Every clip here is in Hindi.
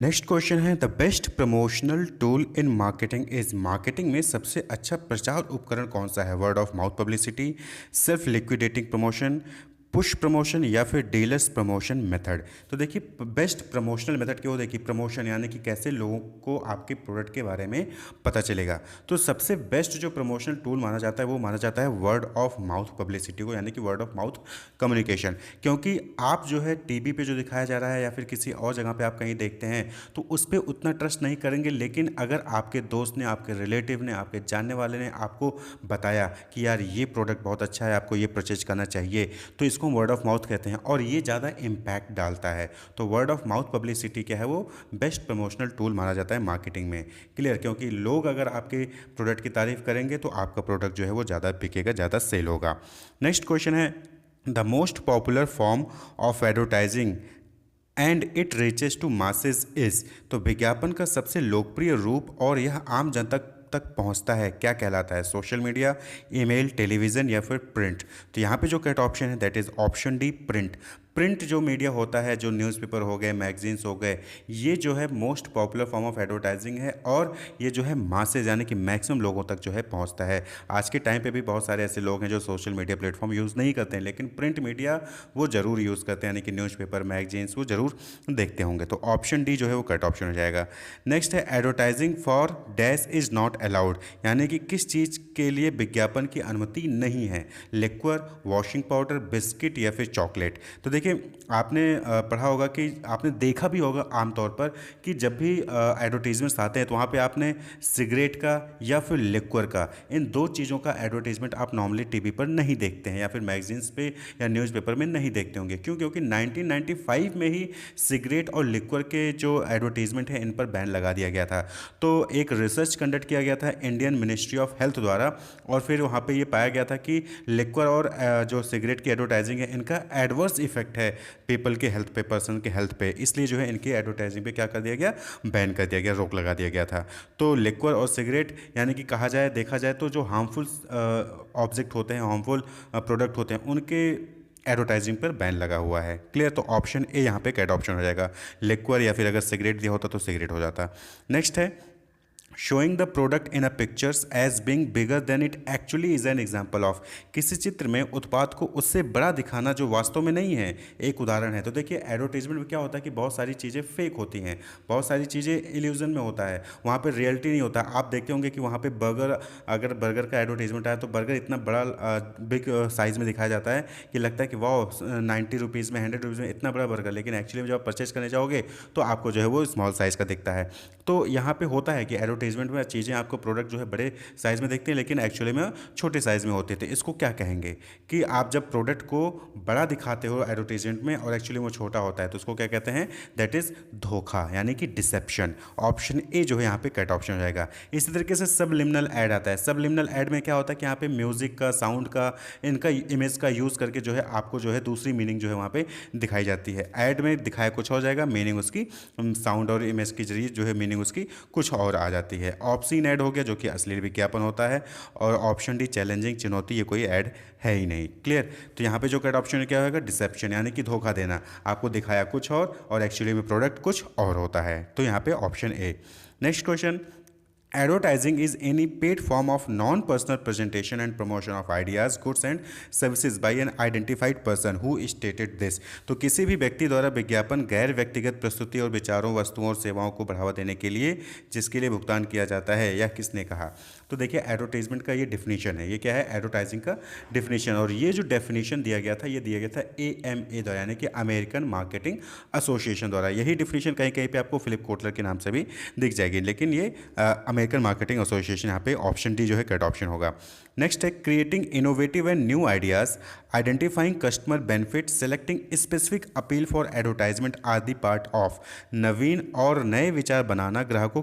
नेक्स्ट क्वेश्चन है the best promotional tool in marketing is. Marketing में सबसे अच्छा प्रचार उपकरण कौन सा है? Word of mouth publicity, self liquidating promotion, push promotion या फिर डीलर्स प्रमोशन मेथड। तो देखिए बेस्ट प्रमोशनल मेथड क्या हो, देखिए प्रमोशन यानी कि कैसे लोगों को आपके प्रोडक्ट के बारे में पता चलेगा। तो सबसे बेस्ट जो प्रमोशनल टूल माना जाता है वो माना जाता है वर्ड ऑफ माउथ पब्लिसिटी को, यानी कि वर्ड ऑफ माउथ कम्युनिकेशन। क्योंकि आप जो है टीवी पे जो दिखाया जा रहा है या फिर किसी और जगह पे आप कहीं देखते हैं तो उस पर उतना ट्रस्ट नहीं करेंगे, लेकिन अगर आपके दोस्त ने, आपके रिलेटिव ने, आपके जानने वाले ने आपको बताया कि यार ये प्रोडक्ट बहुत अच्छा है, आपको ये परचेज करना चाहिए, तो इसको हम वर्ड ऑफ माउथ कहते हैं और ये ज़्यादा इम्पैक्ट डालता है। तो वर्ड ऑफ माउथ पब्लिसिटी क्या है, वो बेस्ट प्रमोशनल टूल माना जाता है मार्केटिंग में। क्लियर? क्योंकि लोग अगर आपके प्रोडक्ट की तारीफ करेंगे तो आपका प्रोडक्ट जो है वो ज़्यादा बिकेगा, ज़्यादा सेल होगा। नेक्स्ट क्वेश्चन है the most popular form of advertising and it reaches to masses is. तो विज्ञापन का सबसे लोकप्रिय रूप और यह आम जनता तक पहुंचता है क्या कहलाता है? सोशल मीडिया, ईमेल, टेलीविज़न या फिर प्रिंट। तो यहाँ पे जो करेक्ट ऑप्शन है that is option D, print. Print जो मीडिया होता है, जो न्यूज़पेपर हो गए, मैगजीन्स हो गए, ये जो है most popular form of advertising है और ये जो है मासेज यानी कि मैक्सिमम लोगों तक जो है पहुंचता है। आज के टाइम पे भी बहुत सारे ऐसे लोग हैं जो सोशल मीडिया प्लेटफॉर्म यूज़ नहीं करते हैं, लेकिन प्रिंट मीडिया वो ज़रूर यूज़ करते हैं, यानी कि न्यूज़पेपर, मैगजीन्स वो ज़रूर देखते होंगे। तो ऑप्शन डी जो है वो करेक्ट ऑप्शन हो जाएगा। नेक्स्ट है advertising for dash is not allowed, यानी कि किस चीज़ के लिए विज्ञापन की अनुमति नहीं है? लिक्वर, वॉशिंग पाउडर, बिस्किट या फिर चॉकलेट। तो देखिए आपने पढ़ा होगा कि आपने देखा भी होगा आमतौर पर कि जब भी एडवर्टीजमेंट्स आते हैं तो वहाँ पे आपने सिगरेट का या फिर लिक्वर का, इन दो चीज़ों का एडवर्टीजमेंट आप नॉर्मली टीवी पर नहीं देखते हैं या फिर मैगजीन्स पे या न्यूज़पेपर में नहीं देखते होंगे। क्यों? क्योंकि 1995 में ही सिगरेट और लिक्वर के जो एडवर्टीजमेंट है इन पर बैन लगा दिया गया था। तो एक रिसर्च कंडक्ट किया गया था इंडियन मिनिस्ट्री ऑफ हेल्थ द्वारा और फिर वहाँ पे ये पाया गया था कि लिक्वर और जो सिगरेट की एडवर्टाइजिंग है इनका एडवर्स इफेक्ट है पीपल के हेल्थ पे, पर्सन के हेल्थ पे, इसलिए जो है इनकी एडवर्टाइजिंग पे क्या कर दिया गया? बैन कर दिया गया, रोक लगा दिया गया था। तो लिक्वर और सिगरेट यानी कि कहा जाए, देखा जाए तो जो हार्मफुल ऑब्जेक्ट होते हैं, हार्मफुल प्रोडक्ट होते हैं, उनके एडवर्टाइजिंग पर बैन लगा हुआ है। क्लियर? तो ऑप्शन ए यहाँ पे करेक्ट ऑप्शन हो जाएगा। लिक्वर या फिर अगर सिगरेट दिया होता तो सिगरेट हो जाता। नेक्स्ट है showing the product in a pictures as being bigger than it actually is an example of. किसी चित्र में उत्पाद को उससे बड़ा दिखाना जो वास्तव में नहीं है, एक उदाहरण है। तो देखिए एडवर्टीजमेंट में क्या होता है कि बहुत सारी चीज़ें फेक होती हैं, बहुत सारी चीज़ें इल्यूजन में होता है, वहाँ पे रियलिटी नहीं होता। आप देखते होंगे कि वहाँ पे बर्गर, अगर बर्गर का एडवर्टीजमेंट आया तो बर्गर इतना बड़ा बिग साइज़ में दिखाया जाता है कि लगता है कि वाह 90 रुपीज़ में, 100 रुपीज़ में इतना बड़ा बर्गर, लेकिन एक्चुअली में जब आप परचेज करने जाओगे तो आपको जो है वो स्मॉल साइज़ का दिखता है। तो यहाँ पे होता है कि एडवर्टीजमेंट में चीज़ें आपको प्रोडक्ट जो है बड़े साइज़ में देखते हैं लेकिन एक्चुअली में छोटे साइज़ में होते थे। इसको क्या कहेंगे कि आप जब प्रोडक्ट को बड़ा दिखाते हो एडवर्टीजमेंट में और एक्चुअली वो छोटा होता है तो उसको क्या कहते हैं? दैट इज़ धोखा, यानी कि डिसेप्शन। ऑप्शन ए जो है यहाँ पे करेक्ट ऑप्शन हो जाएगा। इसी तरीके से सबलिमिनल ऐड आता है। सबलिमिनल ऐड में क्या होता है कि यहाँ पे म्यूजिक का, साउंड का, इनका इमेज का यूज़ करके जो है आपको जो है दूसरी मीनिंग जो है वहाँ पे दिखाई जाती है। ऐड में दिखाया कुछ हो जाएगा, मीनिंग उसकी साउंड और इमेज के जरिए जो है मीनिंग उसकी कुछ और आ जाती है। ऑप्शन ऐड हो गया जो कि असली विज्ञापन होता है और ऑप्शन डी चैलेंजिंग, चुनौती, ये कोई ऐड है ही नहीं। क्लियर? तो यहाँ पे जो करेक्ट ऑप्शन क्या होगा? डिसेप्शन, यानी कि धोखा देना। आपको दिखाया कुछ और एक्चुअली में प्रोडक्ट कुछ और होता है। तो यहाँ पे option A. Next question, advertising is any paid form of non personal presentation and promotion of ideas, goods and services by an identified person who stated this. तो किसी भी व्यक्ति द्वारा विज्ञापन गैर व्यक्तिगत प्रस्तुति और विचारों, वस्तुओं और सेवाओं को बढ़ावा देने के लिए जिसके लिए भुगतान किया जाता है, यह किसने कहा? तो देखिए एडवर्टाइजमेंट का ये डिफिनीशन है। ये क्या है? एडवर्टाइजिंग का डिफिनीशन। और ये जो डेफिनेशन दिया गया था ये दिया गया था AMA द्वारा, यानी कि अमेरिकन मार्केटिंग एसोसिएशन द्वारा। यही डिफिनीशन कहीं कहीं पे आपको फिलिप कोटलर के नाम से भी दिख जाएगी, लेकिन ये अमेरिकन मार्केटिंग एसोसिएशन, यहाँ पे ऑप्शन डी जो है करेक्ट ऑप्शन होगा। नेक्स्ट है creating innovative and new ideas, identifying customer benefit, selecting specific appeal for advertisement are the part of. नवीन और नए विचार बनाना, ग्राहकों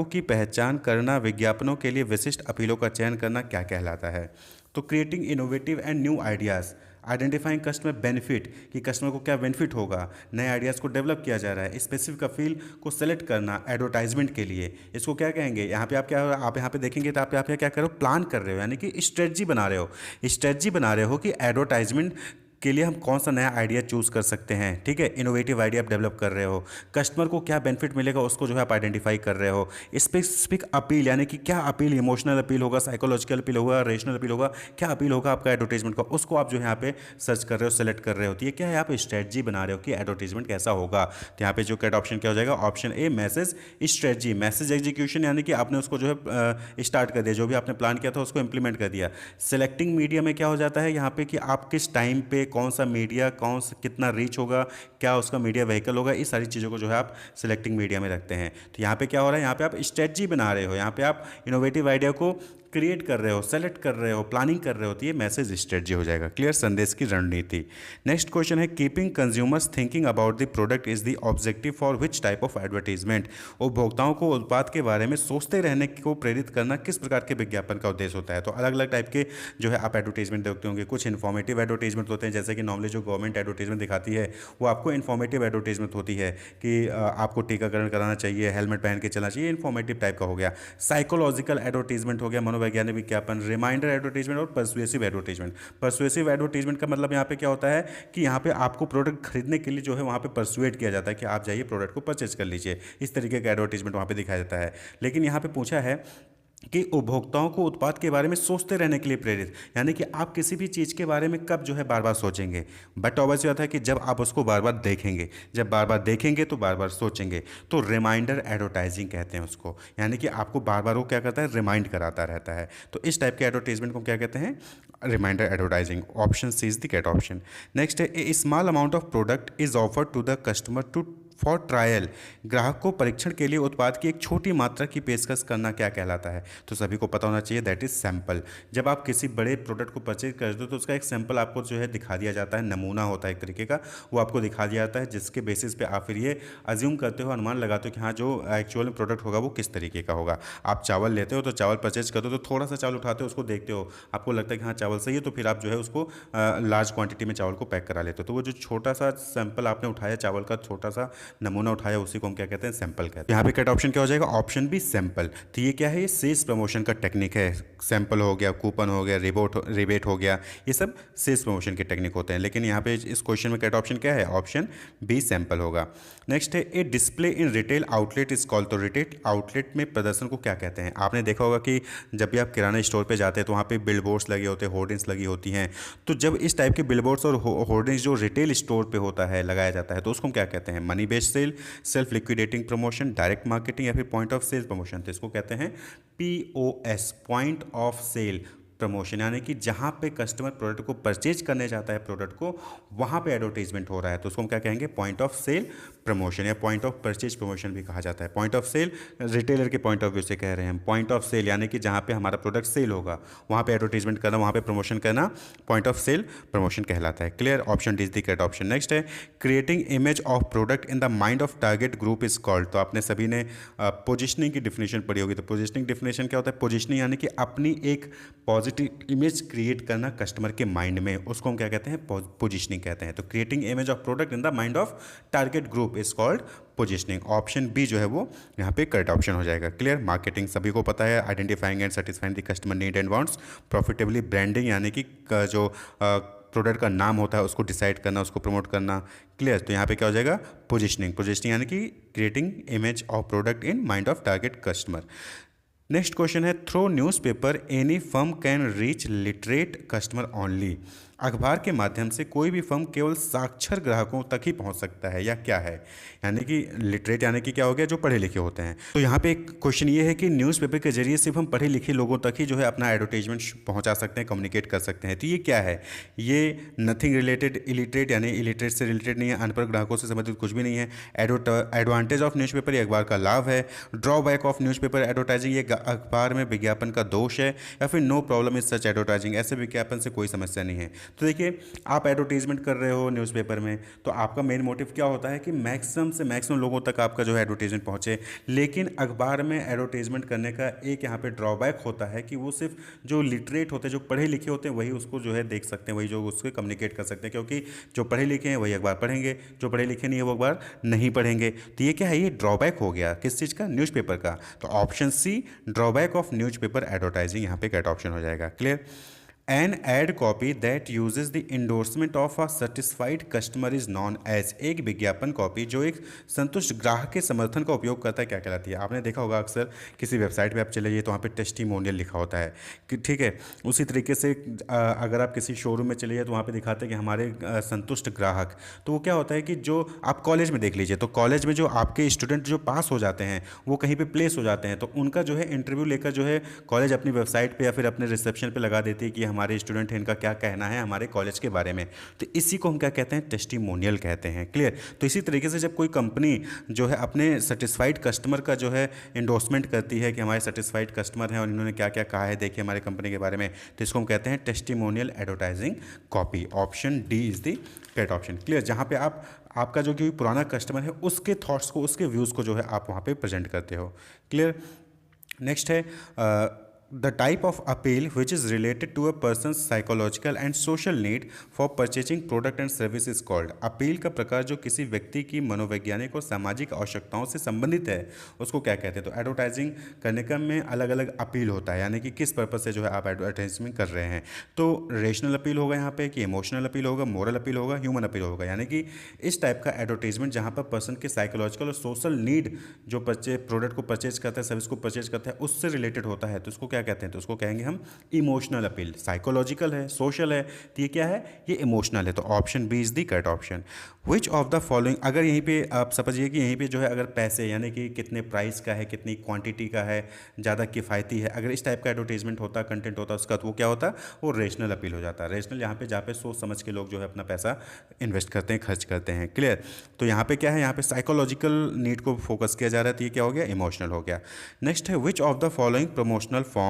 की पहचान करना, विज्ञापनों के लिए विशिष्ट अपीलों का चयन करना क्या कहलाता है? तो creating innovative and new ideas, identifying customer benefit कि कस्टमर को क्या बेनिफिट होगा, नए आइडियाज़ को डेवलप किया जा रहा है, स्पेसिफिक अपील को सेलेक्ट करना एडवर्टाइजमेंट के लिए, इसको क्या कहेंगे? यहाँ पे आप यहाँ पे देखेंगे तो आप यहाँ पे क्या कर रहे हो? प्लान कर रहे हो, यानी कि स्ट्रेटजी बना रहे हो। स्ट्रेटजी बना रहे हो कि एडवर्टाइजमेंट के लिए हम कौन सा नया आइडिया चूज़ कर सकते हैं, ठीक है, इनोवेटिव आइडिया आप डेवलप कर रहे हो, कस्टमर को क्या बेनिफिट मिलेगा उसको जो है आप आइडेंटिफाई कर रहे हो, स्पेसिफिक अपील यानी कि क्या अपील, इमोशनल अपील होगा, साइकोलॉजिकल अपील होगा, रेशनल अपील होगा, क्या अपील होगा आपका एडवर्टीजमेंट का, उसको आप जो है यहाँ पे सर्च कर रहे हो, सेलेक्ट कर रहे हो। तो ये क्या है, आप स्ट्रेटजी बना रहे हो कि एडवर्टीजमेंट कैसा होगा। तो यहाँ पे जो करेक्ट ऑप्शन क्या हो जाएगा, option A message strategy, message execution यानी कि आपने उसको जो है स्टार्ट कर दिया, जो भी आपने प्लान किया था उसको इंप्लीमेंट कर दिया। सेलेक्टिंग मीडिया में क्या हो जाता है यहाँ पे कि आप किस टाइम पे कौन सा मीडिया, कौन सा कितना रीच होगा, क्या उसका मीडिया व्हीकल होगा, इस सारी चीज़ों को जो है आप सेलेक्टिंग मीडिया में रखते हैं। तो यहाँ पे क्या हो रहा है, यहाँ पे आप स्ट्रेटजी बना रहे हो, यहाँ पे आप इनोवेटिव आइडिया को क्रिएट कर रहे हो, सेलेक्ट कर रहे हो, प्लानिंग कर रहे हो। तो ये मैसेज स्ट्रेटजी हो जाएगा। क्लियर, संदेश की रणनीति। नेक्स्ट क्वेश्चन है keeping consumers thinking about the product is the objective for which type of advertisement. उपभोक्ताओं को उत्पाद के बारे में सोचते रहने को प्रेरित करना किस प्रकार के विज्ञापन का उद्देश्य होता है। तो अलग अलग टाइप के जो है आप एडवर्टीजमेंट देखते होंगे। कुछ इन्फॉर्मेटिव एडवर्टीजमेंट होते हैं, जैसे कि नॉर्मली जो गवर्नमेंट एडवर्टीजमेंट दिखाती है वो आपको इन्फॉर्मेटिव एडवर्टीजमेंट होती है कि आपको टीकाकरण कराना चाहिए, हेलमेट पहन के चलना चाहिए, इन्फॉर्मेटिव टाइप का हो गया। साइकोलॉजिकल एडवर्टीजमेंट हो गया, मनोवैज्ञानिक विज्ञापन, रिमाइंडर एडवर्टीजमेंट और परसुएसिव एडवर्टीजमेंट। परसुएसिव एडवर्टीजमेंट का मतलब यहाँ पे क्या होता है कि यहाँ पे आपको प्रोडक्ट खरीदने के लिए जो है वहाँ पे परसुएट किया जाता है कि आप जाइए प्रोडक्ट को परचेज कर लीजिए। इस तरीके का एडवर्टीजमेंट वहाँ पे दिखाया जाता है। लेकिन यहाँ पे पूछा है कि उपभोक्ताओं को उत्पाद के बारे में सोचते रहने के लिए प्रेरित, यानी कि आप किसी भी चीज़ के बारे में कब जो है बार बार सोचेंगे। बट ऑब्वियस बात है कि जब आप उसको बार बार देखेंगे, जब बार बार देखेंगे तो बार बार सोचेंगे। तो रिमाइंडर एडवर्टाइजिंग कहते हैं उसको, यानी कि आपको बार बार वो क्या करता है, रिमाइंड कराता रहता है। तो इस टाइप के एडवर्टाइजमेंट को क्या कहते हैं, reminder advertising. Option C is the correct option. Next है a small amount of product is offered to the customer to for trial. ग्राहक को परीक्षण के लिए उत्पाद की एक छोटी मात्रा की पेशकश करना क्या कहलाता है। तो सभी को पता होना चाहिए, दैट इज सैंपल। जब आप किसी बड़े प्रोडक्ट को परचेज करते हो तो उसका एक सैंपल आपको जो है दिखा दिया जाता है, नमूना होता है एक तरीके का, वो आपको दिखा दिया जाता है, जिसके बेसिस पे आप फिर ये अज्यूम करते हो, अनुमान लगाते हो कि हाँ जो एक्चुअल में प्रोडक्ट होगा वो किस तरीके का होगा। आप चावल लेते हो तो चावल परचेज करते हो तो थोड़ा सा चावल उठाते हो, उसको देखते हो, आपको लगता है कि हाँ चावल सही है, तो फिर आप जो है उसको लार्ज क्वांटिटी में चावल को पैक करा लेते हो। तो वो जो छोटा सा सैंपल आपने उठाया, चावल का छोटा सा नमूना उठाया, उसी को हम क्या कहते हैं, सैंपल कहते हैं। यहाँ पे करेक्ट ऑप्शन क्या हो जाएगा, ऑप्शन बी सैंपल। तो ये क्या है, ये सेल्स प्रमोशन का टेक्निक है। सैंपल हो गया, कूपन हो गया, रिबेट हो गया, ये सब सेल्स प्रमोशन के टेक्निक होते हैं। लेकिन यहाँ पे इस क्वेश्चन में करेक्ट ऑप्शन क्या है, ऑप्शन बी सैंपल होगा। नेक्स्ट है a display in retail outlet is called. तो रिटेल आउटलेट में प्रदर्शन को क्या कहते हैं। आपने देखा होगा कि जब भी आप किराना स्टोर पे जाते हैं तो वहाँ पे बिलबोर्ड्स लगे होते हैं, होर्डिंग्स लगी होती हैं। तो जब इस टाइप के बिलबोर्ड्स और होर्डिंग्स जो रिटेल स्टोर पे होता है, लगाया जाता है, तो उसको हम क्या कहते हैं, money based sale, self liquidating promotion, direct marketing या फिर पॉइंट ऑफ सेल प्रमोशन। तो इसको कहते हैं POS, point of sale promotion, यानी कि जहाँ पे कस्टमर प्रोडक्ट को परचेज करने जाता है, प्रोडक्ट को वहाँ पे एडवर्टीजमेंट हो रहा है, तो उसको हम क्या कहेंगे, पॉइंट ऑफ सेल प्रमोशन या पॉइंट ऑफ परचेज प्रमोशन भी कहा जाता है। पॉइंट ऑफ सेल रिटेलर के पॉइंट ऑफ व्यू से कह रहे हैं हम। पॉइंट ऑफ सेल यानी कि जहाँ पे हमारा प्रोडक्ट सेल होगा वहाँ पे एडवर्टीजमेंट करना, वहाँ पे प्रमोशन करना, पॉइंट ऑफ सेल प्रमोशन कहलाता है। Clear, option D is the correct option. Next है creating image of product in the mind of target group is called. तो आपने सभी ने पोजिशनिंग की डिफिनेशन पढ़ी होगी। तो पोजिशनिंग डिफिनेशन क्या होता है, पोजिशनिंग यानी कि अपनी एक पॉजिटिव इमेज क्रिएट करना कस्टमर के माइंड में, उसको हम क्या कहते हैं, पोजिशनिंग कहते हैं। तो creating image of product in the mind of target group is called positioning. Option B जो है वो यहाँ पे करेक्ट ऑप्शन हो जाएगा। क्लियर, मार्केटिंग सभी को पता है, identifying and satisfying the customer need and wants, profitably branding यानी कि जो प्रोडक्ट का नाम होता है उसको डिसाइड करना, उसको प्रमोट करना। क्लियर, तो यहाँ पे क्या हो जाएगा, पोजिशनिंग। पोजिशनिंग यानी कि creating image of product in mind of target customer. Next question है through newspaper any firm can reach literate customer only. अखबार के माध्यम से कोई भी फर्म केवल साक्षर ग्राहकों तक ही पहुंच सकता है, या क्या है, यानी कि लिटरेट यानी कि क्या हो गया, जो पढ़े लिखे होते हैं। तो यहाँ पे एक क्वेश्चन ये है कि न्यूज़पेपर के जरिए सिर्फ हम पढ़े लिखे लोगों तक ही जो है अपना एडवर्टाइजमेंट पहुँचा सकते हैं, कम्युनिकेट कर सकते हैं। तो ये क्या है, ये नथिंग रिलेटेड इलिटरेट यानी इलिटरेट से रिलेटेड नहीं है, अनपढ़ ग्राहकों से संबंधित कुछ भी नहीं है। एडवांटेज ऑफ न्यूज़पेपर, ये अखबार का लाभ है। ड्रॉबैक ऑफ न्यूज़पेपर एडवर्टाइजिंग, ये अखबार में विज्ञापन का दोष है। या फिर no problem is such advertising, ऐसे विज्ञापन से कोई समस्या नहीं है। तो देखिए, आप एडवर्टीजमेंट कर रहे हो न्यूज़पेपर में, तो आपका मेन मोटिव क्या होता है कि मैक्सिमम से मैक्सिमम लोगों तक आपका जो है एडवर्टीजमेंट पहुंचे। लेकिन अखबार में एडवर्टीजमेंट करने का एक यहाँ पे ड्रॉबैक होता है कि वो सिर्फ जो लिटरेट होते हैं, जो पढ़े लिखे होते हैं, वही उसको जो है देख सकते हैं, वही जो उसको कम्युनिकेट कर सकते हैं। क्योंकि जो पढ़े लिखे हैं वही अखबार पढ़ेंगे, जो पढ़े लिखे नहीं है वो अखबार नहीं पढ़ेंगे। तो ये क्या है, ये ड्रॉबैक हो गया किस चीज़ का, न्यूज़पेपर का। तो option C drawback of newspaper advertising यहाँ पे करेक्ट ऑप्शन हो जाएगा। Clear. An ad copy that uses the endorsement of a satisfied customer is known as. एक विज्ञापन कॉपी जो एक संतुष्ट ग्राहक के समर्थन का उपयोग करता है क्या कहलाती है? आपने देखा होगा अक्सर किसी वेबसाइट पे आप चले जाइए तो वहाँ पे टेस्टिमोनियल लिखा होता है कि ठीक है। उसी तरीके से अगर आप किसी शोरूम में चले जाइए तो वहाँ पे दिखाते हैं कि हमारे संतुष्ट ग्राहक। तो वो क्या होता है कि जो आप कॉलेज में देख लीजिए तो कॉलेज में जो आपके स्टूडेंट जो पास हो जाते हैं वो कहीं पे प्लेस हो जाते हैं तो उनका जो है इंटरव्यू लेकर जो है कॉलेज अपनी वेबसाइट पे या फिर अपने रिसेप्शन पे लगा देती है कि हमारे स्टूडेंट हैं, इनका क्या कहना है हमारे कॉलेज के बारे में। तो इसी को हम क्या कहते हैं? टेस्टिमोनियल कहते हैं। क्लियर? तो इसी तरीके से जब कोई कंपनी जो है अपने सेटिस्फाइड कस्टमर का जो है इंडोर्समेंट करती है कि हमारे सेटिस्फाइड कस्टमर हैं और इन्होंने क्या क्या कहा है देखिए हमारे कंपनी के बारे में, तो इसको हम कहते हैं testimonial advertising copy. Option D is the correct option. Clear? जहाँ पे आप आपका जो कि पुराना कस्टमर है उसके थॉट्स को, उसके व्यूज़ को जो है आप वहाँ पे प्रेजेंट करते हो। क्लियर? नेक्स्ट है the type of appeal which is related to a person psychological and social need for purchasing product and service is called. Appeal का प्रकार जो किसी व्यक्ति की मनोवैज्ञानिक और सामाजिक आवश्यकताओं से संबंधित है उसको क्या कहते हैं? तो एडवर्टाइजिंग करने का में अलग अलग अपील होता है, यानी कि किस पर्पज से जो है आप एडवर्टाइजमेंट कर रहे हैं। तो रेशनल अपील होगा यहाँ पे, कि इमोशनल अपील होगा, मोरल अपील होगा, ह्यूमन अपील होगा। यानी कि इस टाइप का एडवर्टाइजमेंट जहाँ पर पर्सन के साइकोलॉजिकल और सोशल नीड जो प्रोडक्ट को परचेज करता है, सर्विस को परचेज करता है, उससे रिलेटेड होता है तो उसको क्या कहते हैं? तो उसको कहेंगे हम इमोशनल अपील। साइकोलॉजिकल है, सोशल है, तो ये क्या है? ये इमोशनल है। तो option B is the correct option. Which of the following, अगर यहीं पे आप समझिए कि यहीं पे जो है अगर पैसे यानी कि कितने प्राइस का है, कितनी क्वांटिटी का है, ज़्यादा किफ़ायती है, अगर इस टाइप का एडवर्टीजमेंट होता, कंटेंट होता उसका, तो वो क्या होता? वो रेशनल अपील हो जाता है। रेशनल यहाँ पे जहाँ पे सोच समझ के लोग जो है अपना पैसा इन्वेस्ट करते हैं, खर्च करते हैं। क्लियर? तो यहाँ पे क्या है? यहाँ पे साइकोलॉजिकल नीड को फोकस किया जा रहा है, तो ये क्या हो गया? इमोशनल हो गया। नेक्स्ट है विच of the following promotional form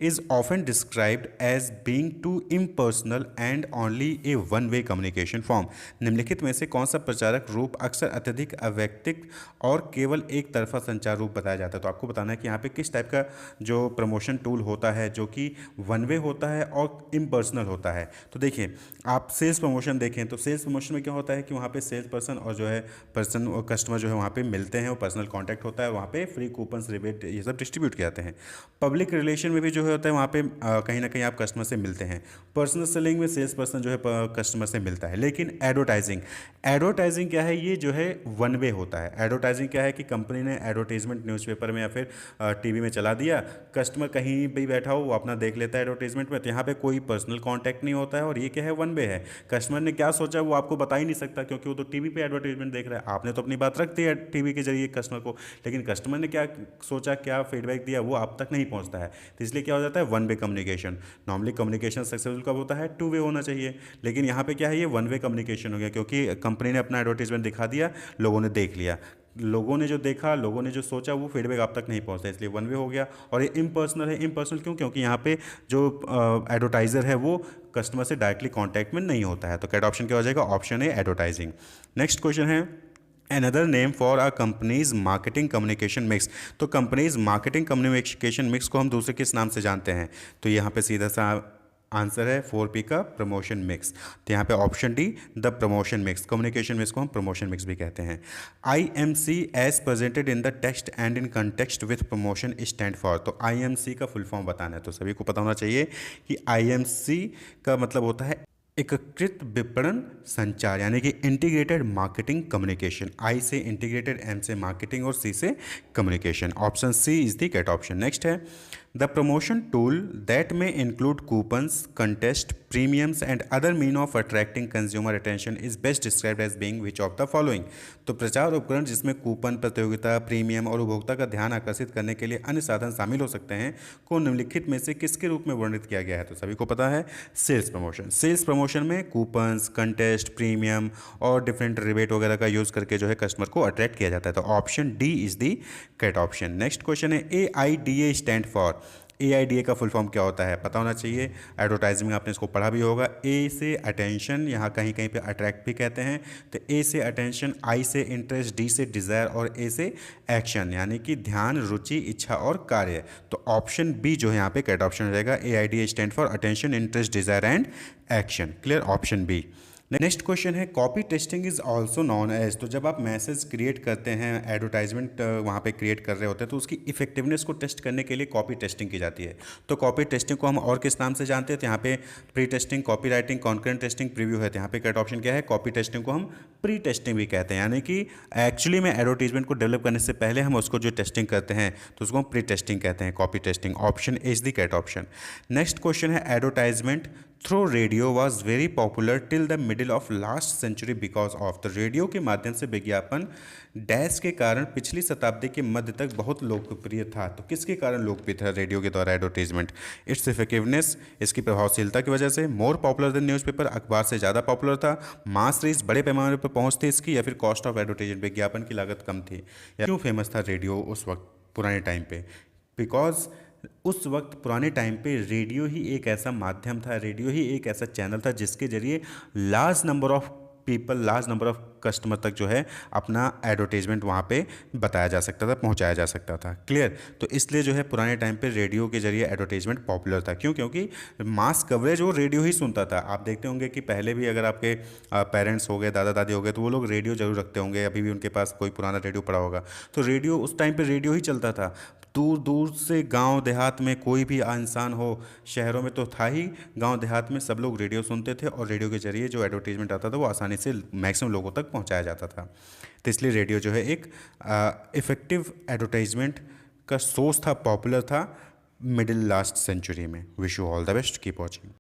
is often described as being too impersonal and only a one way communication form। निम्नलिखित में से कौन सा प्रचारक रूप अक्सर अत्यधिक अवैयक्तिक और केवल एक तरफा संचार रूप बताया जाता है? तो आपको बताना है कि यहाँ पे किस टाइप का जो प्रमोशन टूल होता है जो कि वन वे होता है और इम्पर्सनल होता है। तो देखिए आप सेल्स प्रमोशन देखें तो सेल्स प्रमोशन में क्या होता है कि वहाँ पे सेल्स पर्सन और जो है पर्सन और कस्टमर जो है वहाँ पे मिलते हैं और पर्सनल कॉन्टैक्ट होता है, वहाँ पे फ्री कूपन्स, रिबेट ये सब डिस्ट्रीब्यूट किए जाते हैं। पब्लिक रिलेशन में भी जो होता है वहाँ पे कहीं ना कहीं आप कस्टमर से मिलते हैं। पर्सनल सेलिंग में सेल्स पर्सन जो है कस्टमर से मिलता है। लेकिन एडवर्टाइजिंग क्या है? ये जो है वन वे होता है। एडवर्टाइजिंग क्या है कि कंपनी ने एडवर्टाइजमेंट न्यूज़पेपर में या फिर टीवी में चला दिया, कस्टमर कहीं भी बैठा हो वो अपना देख लेता है एडवर्टाइजमेंट में, तो यहाँ पे कोई पर्सनल कॉन्टैक्ट नहीं होता है और ये क्या है? वन वे है। कस्टमर ने क्या सोचा वो आपको बता ही नहीं सकता क्योंकि वो तो टीवी पे एडवर्टाइजमेंट देख रहा है। आपने तो अपनी बात रख दी है टीवी के जरिए कस्टमर को, लेकिन कस्टमर ने क्या सोचा, क्या फीडबैक दिया, वो आप तक नहीं पहुँचता है। तो इसलिए क्या हो जाता है? One way communication. Normally communication successful कब होता है? टू वे होना चाहिए, लेकिन यहाँ पे क्या है? ये वन वे कम्युनिकेशन हो गया क्योंकि कंपनी ने अपना एडवर्टाइजमेंट दिखा दिया, लोगों ने देख लिया, लोगों ने जो देखा, लोगों ने जो सोचा, वो फीडबैक आप तक नहीं पहुंचता, इसलिए वन वे हो गया। और ये इम्पर्सनल है। इम्पर्सनल क्यों? क्योंकि यहाँ पे जो एडवर्टाइजर है वो कस्टमर से डायरेक्टली कॉन्टैक्ट में नहीं होता है। तो करेक्ट ऑप्शन क्या हो जाएगा? ऑप्शन है एडवर्टाइजिंग। नेक्स्ट क्वेश्चन है another name for uh companies marketing communication mix. तो कंपनीज मार्केटिंग कम्युनिकेशन मिक्स को हम दूसरे किस नाम से जानते हैं? तो यहाँ पे सीधा सा आंसर है 4P का प्रमोशन मिक्स। तो यहाँ पे option D the promotion mix, communication mix को हम प्रमोशन मिक्स भी कहते हैं। IMC as presented in the text and in context with promotion stand for. तो IMC का फुल फॉर्म बताना है, तो सभी को पता होना चाहिए कि IMC का मतलब होता है एकीकृत विपणन संचार, यानी कि इंटीग्रेटेड मार्केटिंग कम्युनिकेशन। आई से इंटीग्रेटेड, एम से मार्केटिंग और सी से communication. Option C is the correct option. Next है the promotion tool that may include coupons, contest, premiums and other mean of attracting consumer attention is best described as being which of the following. तो प्रचार उपकरण जिसमें कूपन, प्रतियोगिता, प्रीमियम और उपभोक्ता का ध्यान आकर्षित करने के लिए अन्य साधन शामिल हो सकते हैं को निम्नलिखित में से किसके रूप में वर्णित किया गया है? तो सभी को पता है सेल्स प्रमोशन। सेल्स प्रमोशन में कूपन्स, कंटेस्ट, प्रीमियम और डिफरेंट रिबेट वगैरह का यूज करके जो है कस्टमर को अट्रैक्ट किया जाता है। तो option D is the correct option. Next question है AIDA स्टैंड फॉर। AIDA का फुल फॉर्म क्या होता है? पता होना चाहिए, एडवर्टाइजिंग आपने इसको पढ़ा भी होगा। A से अटेंशन, यहाँ कहीं कहीं पे अट्रैक्ट भी कहते हैं, तो A से अटेंशन, I से इंटरेस्ट, D से डिज़ायर और A से एक्शन, यानी कि ध्यान, रुचि, इच्छा और कार्य। तो ऑप्शन बी जो है यहाँ पे करेक्ट ऑप्शन हो जाएगा। AIDA stand for attention, interest, desire and action. Clear? Option B. Next question है copy testing is also known as. तो जब आप मैसेज क्रिएट करते हैं, एडवर्टाइजमेंट वहाँ पे क्रिएट कर रहे होते हैं, तो उसकी इफेक्टिवनेस को टेस्ट करने के लिए कॉपी टेस्टिंग की जाती है। तो कॉपी टेस्टिंग को हम और किस नाम से जानते हैं? तो यहाँ पे pre testing, copy writing, concurrent testing, preview है। तो यहाँ पे करेक्ट ऑप्शन क्या है? कॉपी टेस्टिंग को हम प्री टेस्टिंग भी कहते हैं, यानी कि एक्चुअली में एडवर्टीजमेंट को डेवलप करने से पहले हम उसको जो टेस्टिंग करते हैं तो उसको हम प्री टेस्टिंग कहते हैं, copy testing. Option is the correct option. Next question है advertisement through radio was very popular till the middle of last century because of. तो रेडियो के माध्यम से विज्ञापन डैश के कारण पिछली शताब्दी के मध्य तक बहुत लोकप्रिय था। तो किसके कारण लोकप्रिय था रेडियो के द्वारा एडवर्टीजमेंट? इट्स इफेक्टिवनेस, इसकी प्रभावशीलता की वजह से, मोर पॉपुलर देन न्यूज़पेपर, अखबार से ज़्यादा पॉपुलर था, मास रीच, बड़े पैमाने पर पहुंच थी इसकी, या फिर कॉस्ट ऑफ एडवर्टीजमेंट, विज्ञापन की लागत कम थी। या क्यों फेमस था रेडियो उस वक्त पुराने टाइम पे? बिकॉज उस वक्त पुराने टाइम पे रेडियो ही एक ऐसा माध्यम था, रेडियो ही एक ऐसा चैनल था जिसके जरिए large number of people, large number of customer तक जो है अपना एडवर्टीजमेंट वहाँ पे बताया जा सकता था, पहुँचाया जा सकता था। क्लियर? तो इसलिए जो है पुराने टाइम पे रेडियो के जरिए एडवर्टीजमेंट पॉपुलर था। क्यों? क्योंकि मास कवरेज वो रेडियो ही सुनता था। आप देखते होंगे कि पहले भी अगर आपके पेरेंट्स हो गए, दादा दादी हो गए, तो वो लोग रेडियो जरूर रखते होंगे, अभी भी उनके पास कोई पुराना रेडियो पड़ा होगा। तो रेडियो उस टाइम पे रेडियो ही चलता था। दूर दूर से गांव देहात में कोई भी इंसान हो, शहरों में तो था ही, गांव देहात में सब लोग रेडियो सुनते थे और रेडियो के जरिए जो एडवर्टीजमेंट आता था वो आसानी से मैक्सिमम लोगों तक पहुंचाया जाता था। तो इसलिए रेडियो जो है एक इफ़ेक्टिव एडवर्टाइजमेंट का सोर्स था, पॉपुलर था मिडिल लास्ट सेंचुरी में। Wish you all the best, keep watching.